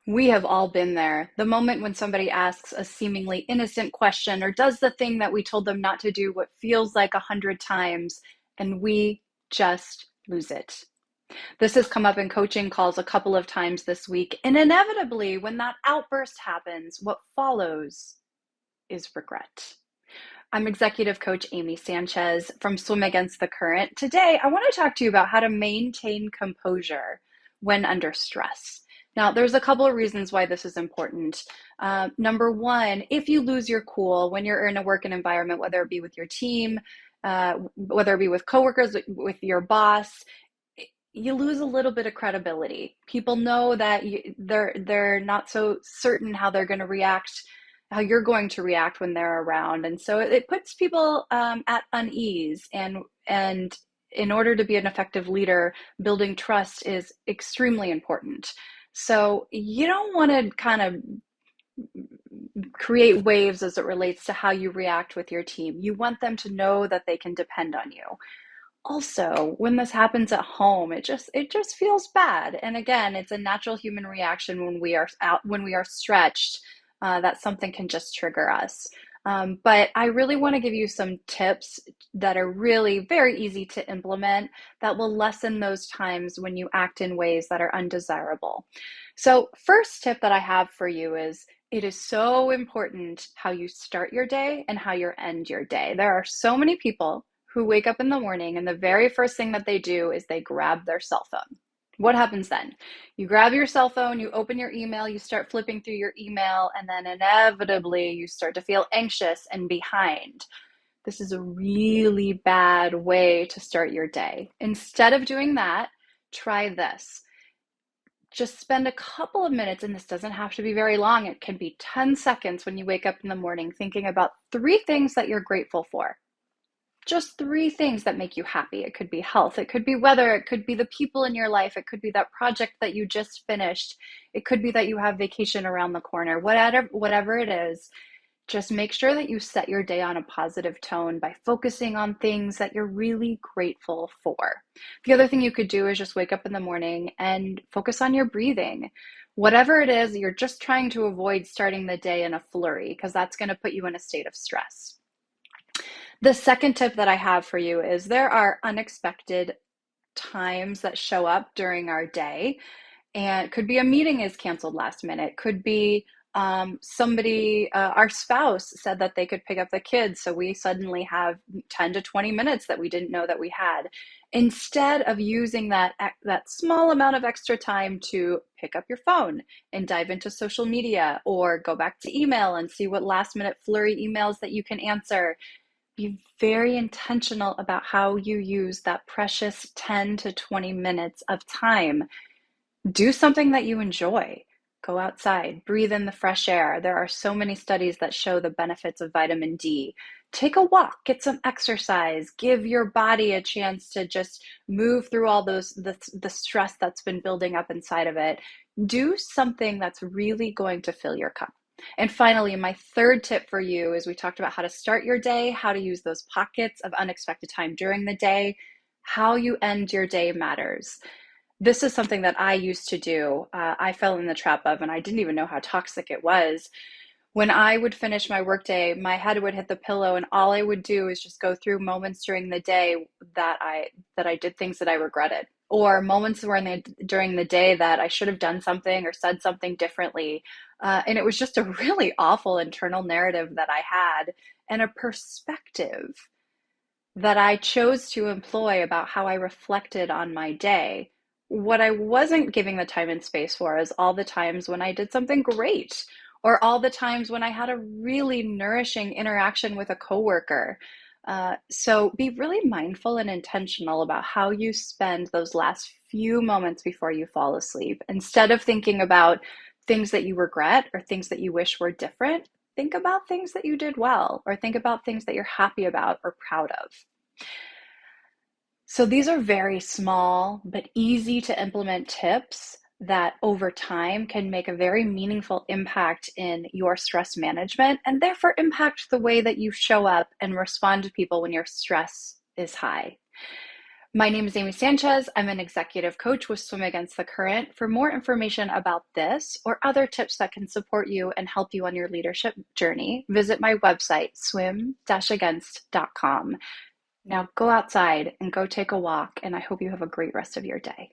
We have all been there. The moment when somebody asks a seemingly innocent question or does the thing that we told them not to do what feels like 100 times, and we just lose it. This has come up in coaching calls a couple of times this week, and inevitably, when that outburst happens, what follows is regret. I'm executive coach Amy Sanchez from Swim Against the Current. Today, I want to talk to you about how to maintain composure when under stress. Now, there's a couple of reasons why this is important. Number one, if you lose your cool when you're in a work environment, whether it be with your team, whether it be with coworkers, with your boss, you lose a little bit of credibility. People know that they're not so certain how they're going to react, how you're going to react when they're around, and so it puts people at unease. And in order to be an effective leader, building trust is extremely important. So you don't want to kind of create waves as it relates to how you react with your team. You want them to know that they can depend on you. Also, when this happens at home, it just feels bad. And again, it's a natural human reaction when we are stretched, that something can just trigger us. But I really want to give you some tips that are really very easy to implement that will lessen those times when you act in ways that are undesirable. So, first tip that I have for you is it is so important how you start your day and how you end your day. There are so many people who wake up in the morning and the very first thing that they do is they grab their cell phone. What happens then? You grab your cell phone, you open your email, you start flipping through your email, and then inevitably you start to feel anxious and behind. This is a really bad way to start your day. Instead of doing that, try this. Just spend a couple of minutes, and this doesn't have to be very long. It can be 10 seconds when you wake up in the morning, thinking about 3 things that you're grateful for. Just 3 things that make you happy. It could be health, it could be weather, it could be the people in your life, it could be that project that you just finished, it could be that you have vacation around the corner. Whatever it is, just make sure that you set your day on a positive tone by focusing on things that you're really grateful for. The other thing you could do is just wake up in the morning and focus on your breathing. Whatever it is, you're just trying to avoid starting the day in a flurry because that's going to put you in a state of stress. The second tip that I have for you is there are unexpected times that show up during our day, and it could be a meeting is canceled last minute, could be somebody, our spouse said that they could pick up the kids, so we suddenly have 10 to 20 minutes that we didn't know that we had. Instead of using that small amount of extra time to pick up your phone and dive into social media or go back to email and see what last minute flurry emails that you can answer, be very intentional about how you use that precious 10 to 20 minutes of time. Do something that you enjoy. Go outside, breathe in the fresh air. There are so many studies that show the benefits of vitamin D. Take a walk, get some exercise, give your body a chance to just move through all the stress that's been building up inside of it. Do something that's really going to fill your cup. And finally, my third tip for you is we talked about how to start your day, how to use those pockets of unexpected time during the day. How you end your day matters. This is something that I used to do. I fell in the trap of, and I didn't even know how toxic it was. When I would finish my workday, my head would hit the pillow, and all I would do is just go through moments during the day that I did things that I regretted, or moments during the day that I should have done something or said something differently. And it was just a really awful internal narrative that I had, and a perspective that I chose to employ about how I reflected on my day. What I wasn't giving the time and space for is all the times when I did something great, or all the times when I had a really nourishing interaction with a coworker. So be really mindful and intentional about how you spend those last few moments before you fall asleep. Instead of thinking about things that you regret or things that you wish were different, think about things that you did well, or think about things that you're happy about or proud of. So these are very small but easy to implement tips that over time can make a very meaningful impact in your stress management, and therefore impact the way that you show up and respond to people when your stress is high. My name is Amy Sanchez. I'm an executive coach with Swim Against the Current. For more information about this or other tips that can support you and help you on your leadership journey, visit my website, swim-against.com. Now go outside and go take a walk, and I hope you have a great rest of your day.